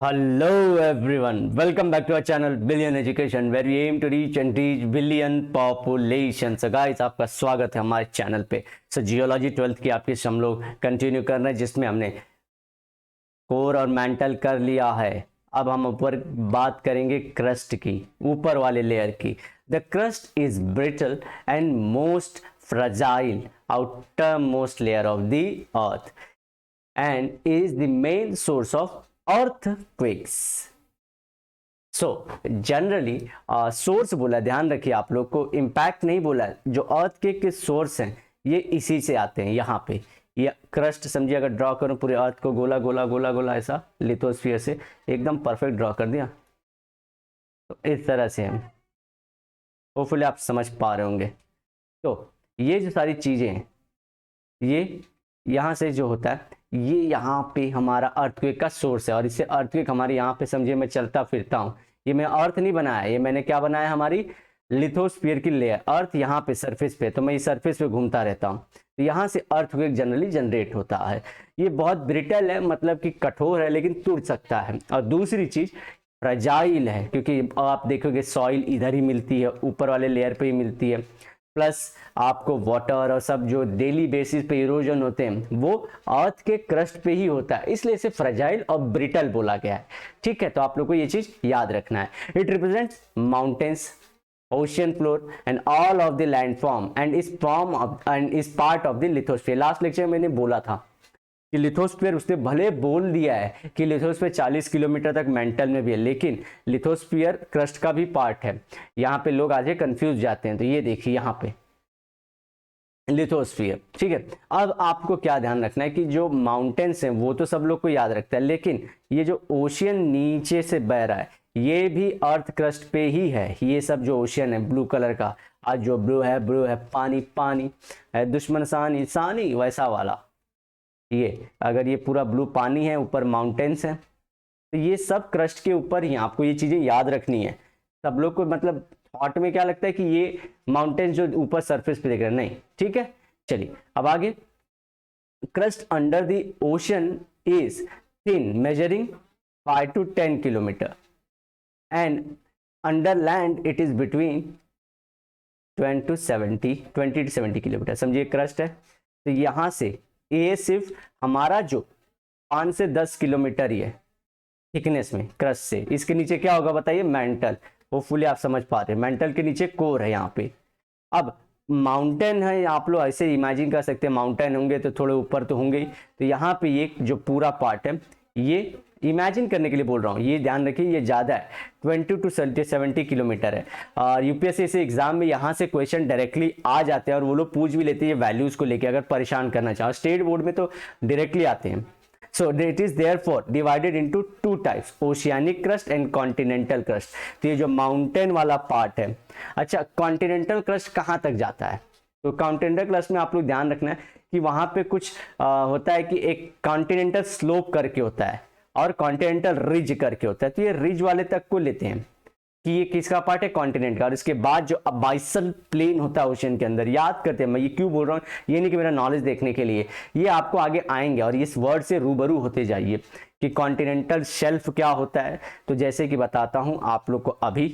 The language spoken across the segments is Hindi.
Hello everyone, welcome back to our channel Billion Education where we aim to reach and teach billion population. So guys, आपका स्वागत है हमारे चैनल पे. So जियोलॉजी 12th की आपकी हम लोग कंटिन्यू कर रहे हैं जिसमें हमने कोर और मेंटल कर लिया है. अब हम ऊपर बात करेंगे क्रस्ट की, ऊपर वाले लेयर की. The crust is brittle and most fragile outer most layer of the earth and is the main source of earthquakes. So generally source बोला, ध्यान रखिए आप लोग को, इम्पैक्ट नहीं बोला. जो अर्थक्वेक के सोर्स हैं ये इसी से आते हैं. यहाँ पे ये क्रस्ट समझिए, अगर ड्रॉ करूँ पूरे अर्थ को गोला गोला गोला गोला ऐसा लिथोस्फीयर से एकदम परफेक्ट ड्रॉ कर दिया, तो इस तरह से हम होपफुली आप समझ पा रहे होंगे. तो ये जो सारी चीज़ें हैं ये यहाँ से जो होता है ये यहाँ पे हमारा अर्थक्वेक का सोर्स है. और इससे अर्थक्वेक हमारे यहाँ पे समझिए मैं चलता फिरता हूँ, ये मैं अर्थ नहीं बनाया, ये मैंने क्या बनाया, हमारी लिथोस्फीयर की लेयर. अर्थ यहाँ पे सरफेस पे, तो मैं इस सरफेस पे घूमता रहता हूँ, तो यहाँ से अर्थक्वेक जनरली जनरेट होता है. ये बहुत ब्रिटल है, मतलब कि कठोर है लेकिन टूट सकता है. और दूसरी चीज फ्रजाइल है, क्योंकि आप देखोगे सॉइल इधर ही मिलती है, ऊपर वाले लेयर पे ही मिलती है, प्लस आपको वाटर और सब जो डेली बेसिस पे इरोजन होते हैं वो अर्थ के क्रस्ट पे ही होता है, इसलिए इसे फ्रजाइल और ब्रिटल बोला गया है. ठीक है, तो आप लोग को ये चीज याद रखना है. It represents mountains, ocean floor and all of the land form and is part of the lithosphere. Last lecture में मैंने बोला था कि लिथोस्फीयर, उसने भले बोल दिया है कि लिथोस्फीयर 40 किलोमीटर तक मेंटल में भी है, लेकिन लिथोस्फीयर क्रस्ट का भी पार्ट है. यहाँ पे लोग आज कंफ्यूज जाते हैं. तो ये देखिए यहाँ पे लिथोस्फीयर. ठीक है, अब आपको क्या ध्यान रखना है कि जो माउंटेन्स हैं वो तो सब लोग को याद रखता है, लेकिन ये जो ओशियन नीचे से बह रहा है ये भी अर्थ क्रस्ट पे ही है. ये सब जो ओशियन है ब्लू कलर का, आज जो ब्लू है पानी पानी है, दुश्मन सानी सानी वैसा वाला. ये अगर ये पूरा ब्लू पानी है, ऊपर माउंटेन्स हैं, तो ये सब क्रस्ट के ऊपर ही. आपको ये चीजें याद रखनी है. सब लोग को मतलब थॉट में क्या लगता है कि ये माउंटेन्स जो ऊपर सरफेस पे दिख रहे हैं, नहीं. ठीक है, चलिए अब आगे. Crust under the ocean is thin, measuring 5 to 10 kilometre, and under land it is between 20 to 70 kilometre. समझिए क्रस्ट है, तो यहां से ये सिर्फ हमारा जो 5 से 10 किलोमीटर ही है थिकनेस में क्रस्ट से. इसके नीचे क्या होगा बताइए, मेंटल. होपफुली आप समझ पा रहे हैं, मेंटल के नीचे कोर है यहाँ पे. अब माउंटेन है, आप लोग ऐसे इमेजिन कर सकते हैं, माउंटेन होंगे तो थोड़े ऊपर तो होंगे ही. तो यहाँ पे ये जो पूरा पार्ट है, ये इमेजिन करने के लिए बोल रहा हूँ, ये ध्यान रखिए ये ज़्यादा है, 20 to 70 किलोमीटर है. और यूपीएससी से एग्जाम में यहाँ से क्वेश्चन डायरेक्टली आ जाते हैं और वो लोग पूछ भी लेते हैं ये वैल्यूज़ को लेके, अगर परेशान करना चाहो. स्टेट बोर्ड में तो डायरेक्टली आते हैं. So it is therefore divided into two types, oceanic crust and continental crust. तो ये जो माउंटेन वाला पार्ट है, अच्छा कॉन्टिनेंटल क्रस्ट कहाँ तक जाता है, तो कॉन्टिनेंटल क्रस्ट में आप लोग ध्यान रखना है कि वहां पे कुछ होता है कि एक कॉन्टिनेंटल स्लोप करके होता है और कॉन्टिनेंटल रिज करके होता है. तो ये रिज वाले तक को लेते हैं कि ये किसका पार्ट है, कॉन्टिनेंट का. और इसके बाद जो अबाइसल प्लेन होता है ओशन के अंदर, याद करते हैं. मैं ये क्यों बोल रहा हूँ, ये नहीं कि मेरा नॉलेज देखने के लिए, ये आपको आगे आएंगे और इस वर्ड से रूबरू होते जाइए कि कॉन्टिनेंटल शेल्फ क्या होता है. तो जैसे कि बताता हूं आप लोग को अभी,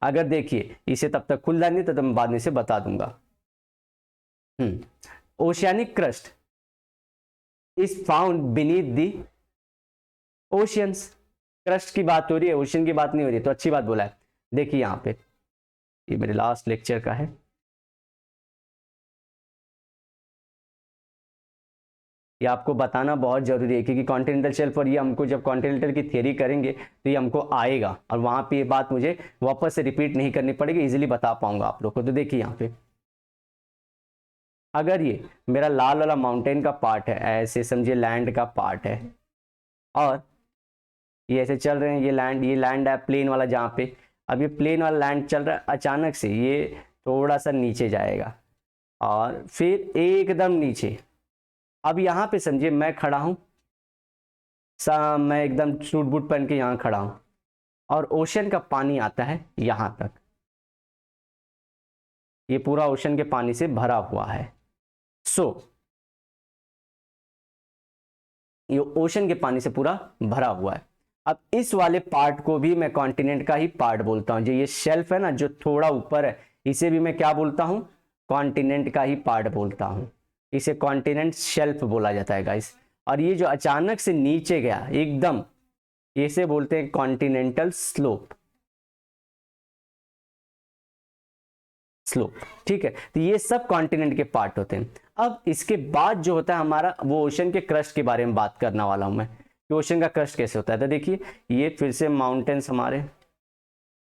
अगर देखिए इसे तब तक खुल जाएंगे तो मैं बाद में से बता दूंगा. Oceanic crust is found beneath the oceans. Crust की बात हो रही है, ओशन की बात नहीं हो रही है, तो अच्छी बात बोला है. देखिए यहाँ पे, ये मेरे लास्ट लेक्चर का है, ये आपको बताना बहुत जरूरी है क्योंकि कॉन्टिनेंटल शेल्फ, और ये हमको जब कॉन्टिनेंटल की थ्योरी करेंगे तो ये हमको आएगा और वहां पे ये बात मुझे वापस से रिपीट नहीं करनी पड़ेगी, इजीली बता पाऊंगा आप लोग को. तो देखिए यहाँ पे, अगर ये मेरा लाल वाला माउंटेन का पार्ट है, ऐसे समझिए लैंड का पार्ट है, और ये ऐसे चल रहे हैं, ये लैंड है प्लेन वाला जहाँ पे. अब ये प्लेन वाला लैंड चल रहा है, अचानक से ये थोड़ा सा नीचे जाएगा और फिर एकदम नीचे. अब यहाँ पे समझिए मैं खड़ा हूँ, मैं एकदम सूट बूट पहन के यहाँ खड़ा हूँ और ओशन का पानी आता है यहाँ तक, ये पूरा ओशन के पानी से भरा हुआ है. सो ये ओशन के पानी से पूरा भरा हुआ है। अब इस वाले पार्ट को भी मैं कॉन्टिनेंट का ही पार्ट बोलता हूं। जो ये शेल्फ है ना, जो थोड़ा ऊपर है, इसे भी मैं क्या बोलता हूं? कॉन्टिनेंट का ही पार्ट बोलता हूं। इसे कॉन्टिनेंट शेल्फ बोला जाता है गाइस। और ये जो अचानक से नीचे गया एकदम, इसे बोलते हैं कॉन्टिनेंटल स्लोप। ठीक है, तो ये सब कॉन्टिनेंट के पार्ट होते हैं। अब इसके बाद जो होता है हमारा, वो ओशन के क्रस्ट के बारे में बात करने वाला हूं मैं, कि ओशन का क्रस्ट कैसे होता है। तो देखिए, ये फिर से माउंटेन्स हमारे,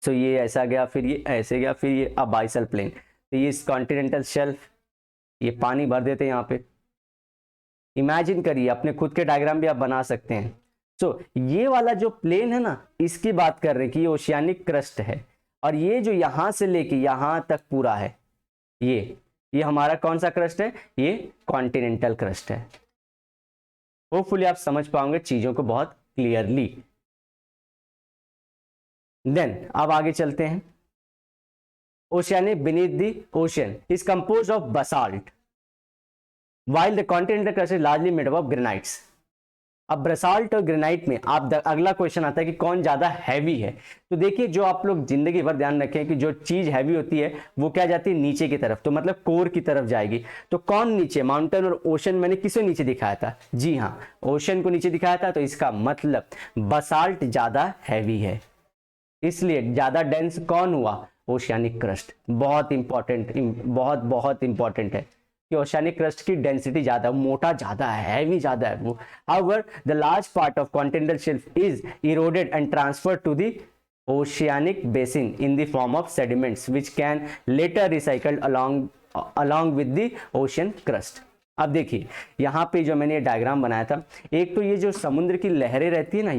तो ये ऐसा गया, फिर ये ऐसे गया, फिर ये अबाइसल प्लेन, तो ये कॉन्टिनेंटल शेल्फ, ये पानी भर देते हैं यहाँ पे। इमेजिन करिए, अपने खुद के डायग्राम भी आप बना सकते हैं। ये वाला जो प्लेन है ना, इसकी बात कर रहे हैं कि ये ओशियानिक क्रस्ट है। और ये जो यहां से लेके यहां तक पूरा है, ये हमारा कौन सा क्रस्ट है? ये कॉन्टिनेंटल क्रस्ट है। होपफुली आप समझ पाओगे चीजों को बहुत क्लियरली। देन अब आगे चलते हैं। Oceanic beneath the ocean is composed of basalt while the continental crust is largely made up of granites। अब ब्रसाल्ट और ग्रेनाइट में आप अगला क्वेश्चन आता है कि कौन ज्यादा हैवी है। तो देखिए, जो आप लोग जिंदगी भर ध्यान रखें कि जो चीज हैवी होती है वो क्या जाती है? नीचे की तरफ, तो मतलब कोर की तरफ जाएगी। तो कौन नीचे? माउंटेन और ओशन मैंने किसे नीचे दिखाया था? जी हाँ, ओशन को नीचे दिखाया था। तो इसका मतलब बसाल्ट ज्यादा हैवी है, इसलिए ज्यादा डेंस कौन हुआ? Oceanic crust. बहुत इंपॉर्टेंट, बहुत इंपॉर्टेंट है कि ओशियानिक क्रस्ट की डेंसिटी ज्यादा, मोटा ज्यादा है, हैवी ज्यादा है वो। However, the large part of continental shelf is eroded and transferred to the oceanic basin in the form of sediments which can later recycled along with the ocean crust। अब देखिए, यहाँ पे जो मैंने ये डायग्राम बनाया था, एक तो ये जो समुद्र की लहरें रहती है ना,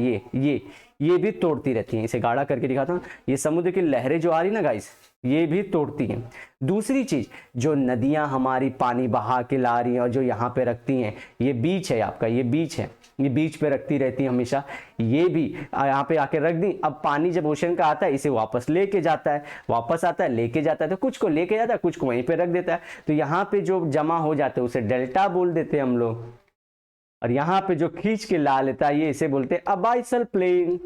ये भी तोड़ती रहती हैं। इसे गाढ़ा करके दिखाता हूँ। ये समुद्र की लहरें जो आ रही ना गाइस, ये भी तोड़ती हैं। दूसरी चीज, जो नदियां हमारी पानी बहा के ला रही हैं और जो यहाँ पे रखती हैं, ये बीच है आपका, ये बीच है, ये बीच पे रखती रहती है हमेशा। ये भी यहाँ पे आके रख दी। अब पानी जब ओशन का आता है, इसे वापस लेके जाता है, वापस आता है, लेके जाता है। तो कुछ को लेके जाता है, कुछ को वहीं पे रख देता है। तो यहाँ पे जो जमा हो जाते हैं उसे डेल्टा बोल देते हैं हम लोग। और यहाँ पे जो खींच के ला लेता है, ये इसे बोलते हैं abyssal plain.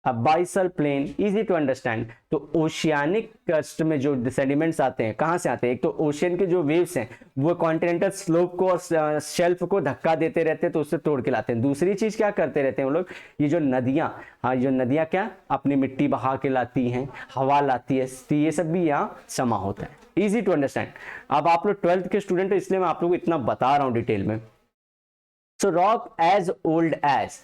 Abyssal plain, easy to understand. तो ओशियानिक क्रस्ट में जो सेडिमेंट्स आते हैं, कहां से आते हैं? एक तो ओशियन के जो वेव्स हैं वो कॉन्टिनेंटल स्लोप को और शेल्फ को धक्का देते रहते हैं, तो उससे तोड़ के लाते हैं। दूसरी चीज क्या करते रहते हैं वो लोग? ये जो नदियां, हाँ, जो नदियां क्या अपनी मिट्टी बहा के लाती हैं, हवा लाती है, तो ये सब भी यहाँ समा होता है। Easy to understand. अब आप लोग 12th के स्टूडेंट हो, इसलिए मैं आप लोगों को इतना बता रहा हूं डिटेल में। So rock as old as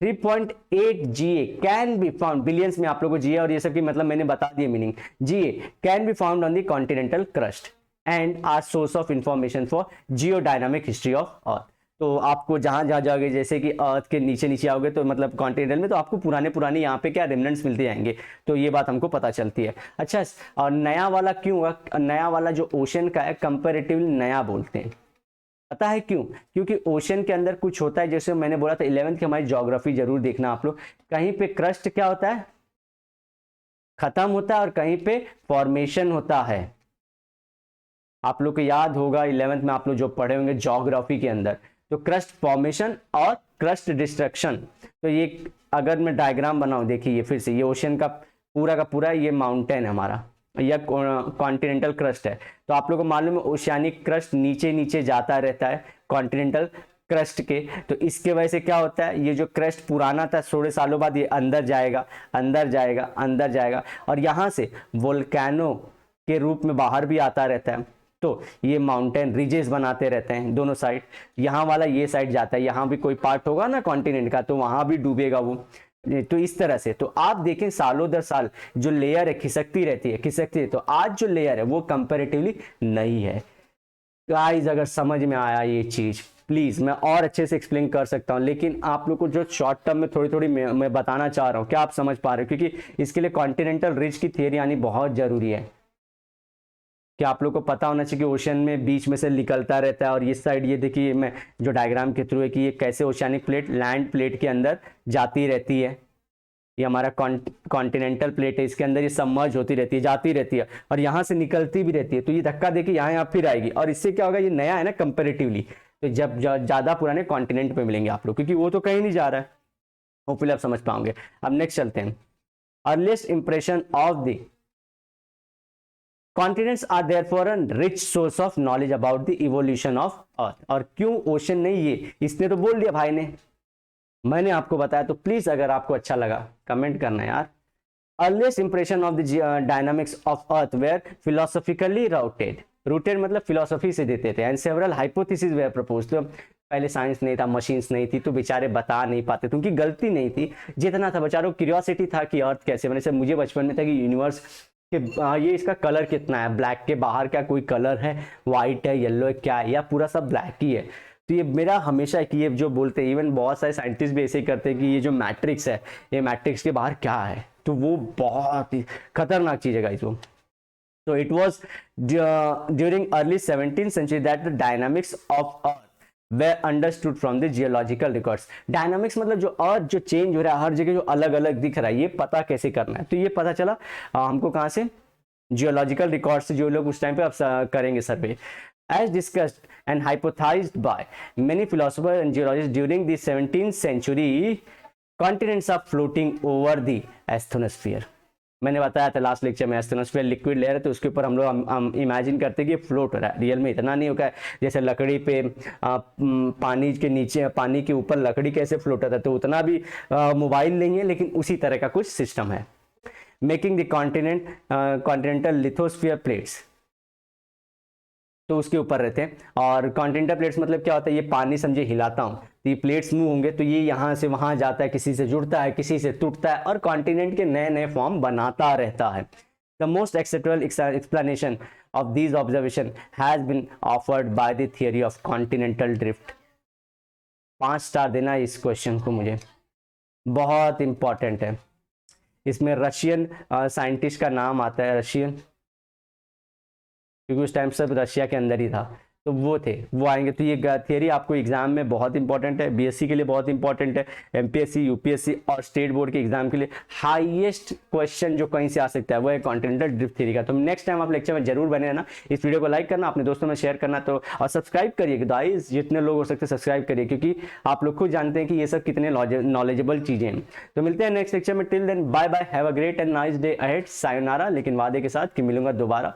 3.8 GA can be found, billions में आप लोगों को GA और ये सब की मतलब मैंने बता दिए meaning. GA can be found on the continental crust and are source of information for geodynamic history of Earth. तो आपको जहां जहां जाओगे, जैसे कि अर्थ के नीचे आओगे तो मतलब कॉन्टिनेंटल में, तो आपको पुराने यहाँ पे क्या रिमेनेंट्स मिलते जाएंगे। तो ये बात हमको पता चलती है। अच्छा, और नया वाला क्यों हुआ? नया वाला जो ओशन का है कंपेरेटिवली नया बोलते हैं। पता है क्यों? क्योंकि ओशन के अंदर कुछ होता है, जैसे मैंने बोला था 11th की हमारी ज्योग्राफी जरूर देखना आप लोग। कहीं पे क्रस्ट क्या होता है? खत्म होता है, और कहीं पे फॉर्मेशन होता है। आप लोग को याद होगा 11th में आप लोग जो पढ़े होंगे ज्योग्राफी के अंदर, तो क्रस्ट फॉर्मेशन और क्रस्ट डिस्ट्रक्शन। तो ये अगर मैं डायग्राम बनाऊं, देखिए ये फिर से, ये ओशन का पूरा ये माउंटेन है हमारा, या कॉन्टिनेंटल क्रस्ट है। तो आप लोगों को मालूम है ओशियानिक क्रस्ट नीचे जाता रहता है कॉन्टिनेंटल क्रस्ट के। तो इसके वजह से क्या होता है, ये जो क्रस्ट पुराना था, थोड़े सालों बाद ये अंदर जाएगा और यहाँ से वोल्केनो के रूप में बाहर भी आता रहता है। तो ये माउंटेन रिजेस बनाते रहते हैं दोनों साइड। यहाँ वाला ये साइड जाता है, यहाँ भी कोई पार्ट होगा ना कॉन्टिनेंट का, तो वहां भी डूबेगा वो। तो इस तरह से, तो आप देखें सालों दर साल जो लेयर है खिसकती रहती है। तो आज जो लेयर है वो कंपैरेटिवली नई है। गाइस, अगर समझ में आया ये चीज, प्लीज, मैं और अच्छे से एक्सप्लेन कर सकता हूं, लेकिन आप लोग को जो शॉर्ट टर्म में थोड़ी मैं बताना चाह रहा हूं, क्या आप समझ पा रहे हो? क्योंकि इसके लिए कॉन्टिनेंटल रिज की थियरी आनी बहुत जरूरी है। कि आप लोग को पता होना चाहिए कि ओशन में बीच में से निकलता रहता है, और इस साइड ये देखिए मैं जो डायग्राम के थ्रू है कि ये कैसे ओशियानिक प्लेट लैंड प्लेट के अंदर जाती रहती है। ये हमारा कॉन्टिनेंटल प्लेट है, इसके अंदर ये सबमर्ज होती रहती है, जाती रहती है, और यहाँ से निकलती भी रहती है। तो ये धक्का देके यहाँ फिर आएगी, और इससे क्या होगा, ये नया है ना कंपेरेटिवली, तो जब ज़्यादा पुराने कॉन्टिनेंट पे मिलेंगे आप लोग, क्योंकि वो तो कहीं नहीं जा रहा है। होपफुली आप समझ पाओगे। अब नेक्स्ट चलते हैं। Earliest impression of the continents are therefore a rich source of knowledge about the evolution of earth. और क्यों ओशन नहीं, ये इसने तो बोल दिया भाई ने, मैंने आपको बताया। तो प्लीज अगर आपको अच्छा लगा कमेंट करना यार। Earliest impression of the dynamics of earth were philosophically rooted मतलब फिलोसॉफी से देते थे, and several hypothesis were propose. तो पहले साइंस नहीं था, मशीन्स नहीं थी, तो बेचारे बता नहीं पाते थे, उनकी गलती नहीं थी, जितना था बेचारों क्यूरियोसिटी था कि अर्थ कैसे बने। से मुझे बचपन में था कि यूनिवर्स कि ये इसका कलर कितना है, ब्लैक के बाहर क्या कोई कलर है, व्हाइट है, येलो है, क्या है, या पूरा सब ब्लैक ही है। तो ये मेरा हमेशा है कि ये जो बोलते हैं, इवन बहुत सारे साइंटिस्ट भी ऐसे ही करते हैं कि ये जो मैट्रिक्स है, ये मैट्रिक्स के बाहर क्या है, तो वो बहुत ही खतरनाक चीज है गाइस वो। So it was during early 17th century that the dynamics of Earth were understood from the geological records. Dynamics मतलब जो अर्थ जो चेंज हो रहा है हर जगह, जो अलग अलग दिख रहा है, ये पता कैसे करना है। तो ये पता चला हमको कहाँ से, जियोलॉजिकल रिकॉर्ड से, जो लोग उस टाइम पे अब करेंगे सर्वे। As discussed and hypothesized by many philosophers and geologists during the 17th century, continents are floating over the astrosphere. मैंने बताया था लास्ट लेक्चर में, एस्ट्रोनॉस्फेयर लिक्विड लेयर है, तो उसके ऊपर हम लोग हम इमेजिन करते हैं कि फ्लोट हो रहा है। रियल में इतना नहीं होगा, जैसे लकड़ी पे पानी के नीचे, पानी के ऊपर लकड़ी कैसे फ्लोट होता है, तो उतना भी मोबाइल नहीं है, लेकिन उसी तरह का कुछ सिस्टम है। Making the continental lithosphere plates, तो उसके ऊपर रहते हैं। और कॉन्टिनेंटल प्लेट्स मतलब क्या होता है, ये पानी समझे हिलाता हूँ, तो ये प्लेट्स मूव होंगे, तो ये यहाँ से वहाँ जाता है, किसी से जुड़ता है, किसी से टूटता है, और कॉन्टिनेंट के नए नए फॉर्म बनाता रहता है। The most acceptable explanation of these observation has been offered by the theory of continental drift. 5 star देना इस क्वेश्चन को, मुझे बहुत इंपॉर्टेंट है। इसमें रशियन साइंटिस्ट का नाम आता है, रशियन, क्योंकि उस टाइम सब रशिया के अंदर ही था, तो वो थे, वो आएंगे। तो ये थियरी आपको एग्जाम में बहुत इंपॉर्टेंट है, बीएससी के लिए बहुत इंपॉर्टेंट है, एमपीएससी, यूपीएससी और स्टेट बोर्ड के एग्जाम के लिए हाईएस्ट क्वेश्चन जो कहीं से आ सकता है वो है कॉन्टिनेंटल ड्रिफ्ट थ्योरी का। तो नेक्स्ट टाइम आप लेक्चर में जरूर बने रहना, इस वीडियो को लाइक करना, अपने दोस्तों में शेयर करना, तो और सब्सक्राइब करिए गाइस, जितने लोग हो सकते हैं सब्सक्राइब करिए, क्योंकि आप लोग खुद जानते हैं कि ये सब कितने नॉलेजेबल चीजें हैं। तो मिलते हैं नेक्स्ट लेक्चर में, till then bye bye, have a great and nice day ahead, सायोनारा, लेकिन वादे के साथ कि मिलूंगा दोबारा।